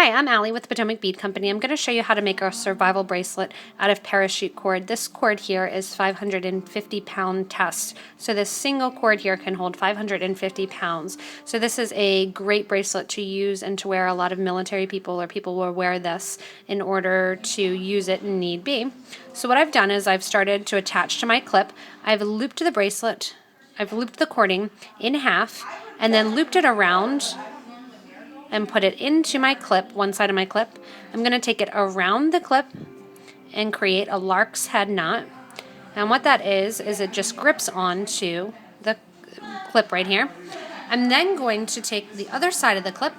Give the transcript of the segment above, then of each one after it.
Hi, I'm Allie with the Potomac Bead Company. I'm going to show you how to make a survival bracelet out of parachute cord. This cord here is 550-pound test. So this single cord here can hold 550 pounds. So this is a great bracelet to use and to wear. A lot of military people or people will wear this in order to use it in need be. So what I've done is I've started to attach to my clip. I've looped the bracelet, I've looped the cording in half, and then looped it around and put it into my clip, one side of my clip. I'm going to take it around the clip and create a Larks head knot. And what that is it just grips onto the clip right here. I'm then going to take the other side of the clip,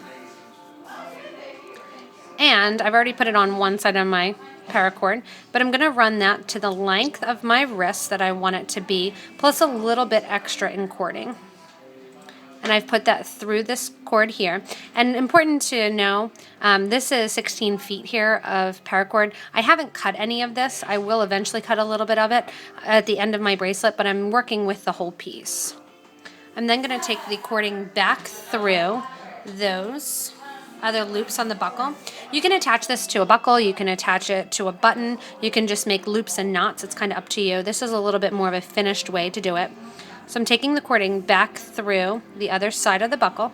and I've already put it on one side of my paracord, but I'm going to run that to the length of my wrist that I want it to be, plus a little bit extra in cording. And I've put that through this cord here. And important to know, this is 16 feet here of paracord. I haven't cut any of this. I will eventually cut a little bit of it at the end of my bracelet, but I'm working with the whole piece. I'm then going to take the cording back through those other loops on the buckle. You can attach this to a buckle, you can attach it to a button, you can just make loops and knots. It's kind of up to you. This is a little bit more of a finished way to do it. So I'm taking the cording back through the other side of the buckle.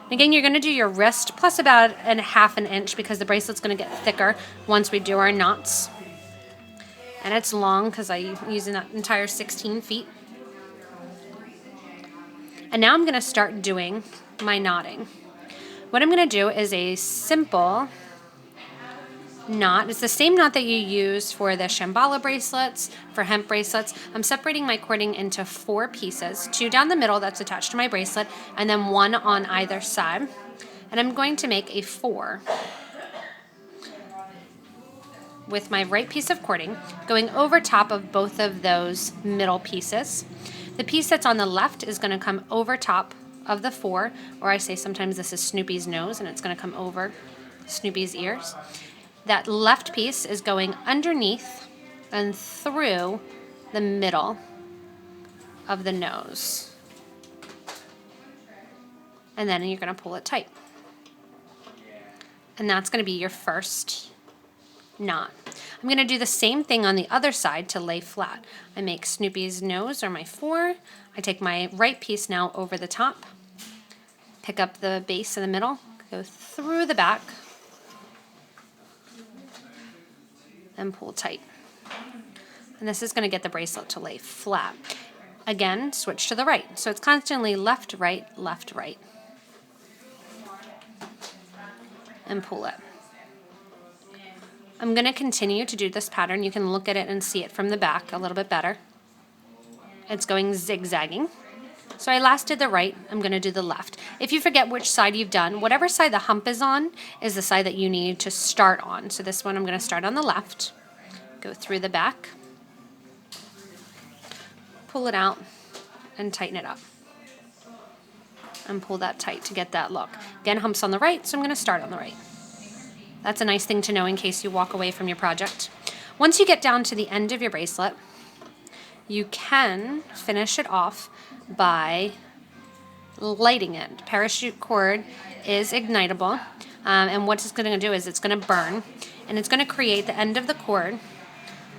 Again, you're going to do your wrist plus about half an inch because the bracelet's going to get thicker once we do our knots. And it's long because I'm using that entire 16 feet. And now I'm going to start doing my knotting. What I'm going to do is a simple knot. It's the same knot that you use for the Shambhala bracelets, for hemp bracelets. I'm separating my cording into 4 pieces, 2 down the middle that's attached to my bracelet, and then 1 on either side. And I'm going to make a 4 with my right piece of cording going over top of both of those middle pieces. The piece that's on the left is going to come over top of the 4, or I say sometimes this is Snoopy's nose, and it's going to come over Snoopy's ears. That left piece is going underneath and through the middle of the nose. And then you're going to pull it tight. And that's going to be your first knot. I'm going to do the same thing on the other side to lay flat. I make Snoopy's nose, or my 4. I take my right piece now over the top, pick up the base in the middle, go through the back, and pull tight. And this is going to get the bracelet to lay flat. Again, switch to the right. So it's constantly left, right, and pull it. I'm going to continue to do this pattern. You can look at it and see it from the back a little bit better. It's going zigzagging. So I last did the right, I'm going to do the left. If you forget which side you've done, whatever side the hump is on is the side that you need to start on. So this one I'm going to start on the left, go through the back, pull it out, and tighten it up. And pull that tight to get that look. Again, hump's on the right, so I'm going to start on the right. That's a nice thing to know in case you walk away from your project. Once you get down to the end of your bracelet, you can finish it off by lighting it. Parachute cord is ignitable, and what it's going to do is it's going to burn, and it's going to create the end of the cord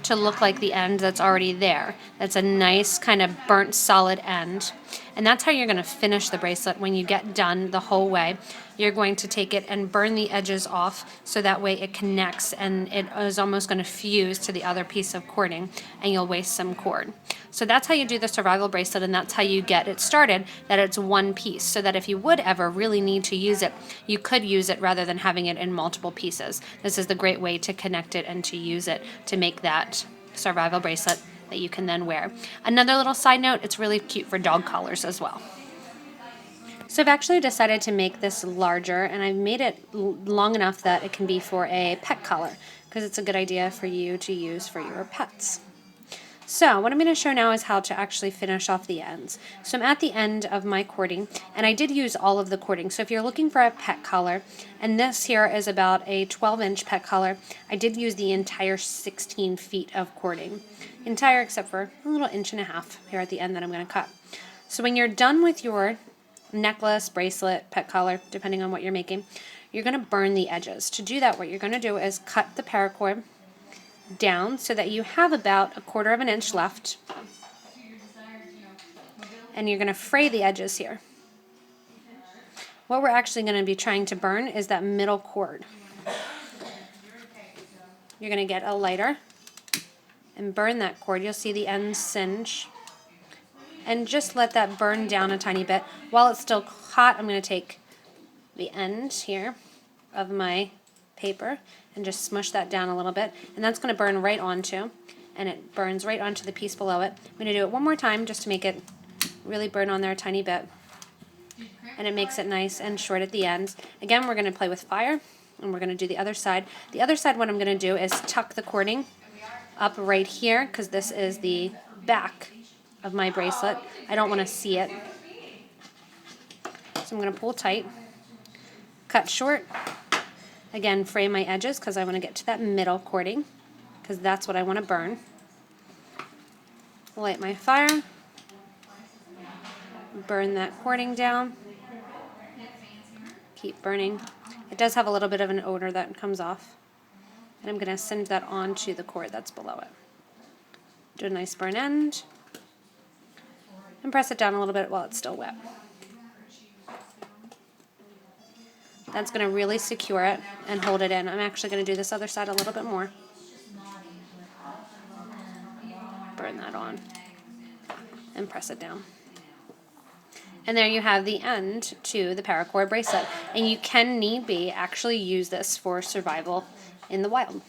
to look like the end that's already there. That's a nice kind of burnt solid end. And that's how you're going to finish the bracelet. When you get done the whole way, you're going to take it and burn the edges off so that way it connects and it is almost going to fuse to the other piece of cording, and you'll waste some cord. So that's how you do the survival bracelet, and that's how you get it started, that it's one piece, so that if you would ever really need to use it, you could use it rather than having it in multiple pieces. This is the great way to connect it and to use it to make that survival bracelet that you can then wear. Another little side note, it's really cute for dog collars as well. So I've actually decided to make this larger, and I've made it long enough that it can be for a pet collar, because it's a good idea for you to use for your pets. So what I'm going to show now is how to actually finish off the ends. So I'm at the end of my cording, and I did use all of the cording. So if you're looking for a pet collar, and this here is about a 12-inch pet collar, I did use the entire 16 feet of cording. Entire except for a little 1.5 inches here at the end that I'm going to cut. So when you're done with your necklace, bracelet, pet collar, depending on what you're making, you're going to burn the edges. To do that, what you're going to do is cut the paracord down so that you have about 1/4 of an inch left. And you're going to fray the edges here. What we're actually going to be trying to burn is that middle cord. You're going to get a lighter and burn that cord. You'll see the ends singe. And just let that burn down a tiny bit. While it's still hot, I'm going to take the end here of my paper and just smush that down a little bit. And that's going to burn right onto, and it burns right onto the piece below it. I'm going to do it one more time just to make it really burn on there a tiny bit. And it makes it nice and short at the ends. Again, we're going to play with fire, and we're going to do the other side. The other side, what I'm going to do is tuck the cording up right here, because this is the back of my bracelet. I don't want to see it. So I'm going to pull tight, cut short. Again, fray my edges because I want to get to that middle cording, because that's what I want to burn. Light my fire. Burn that cording down. Keep burning. It does have a little bit of an odor that comes off. And I'm going to send that onto the cord that's below it. Do a nice burn end. And press it down a little bit while it's still wet. That's going to really secure it and hold it in. I'm actually going to do this other side a little bit more. Burn that on. And press it down. And there you have the end to the paracord bracelet. And you can, need be, actually use this for survival in the wild.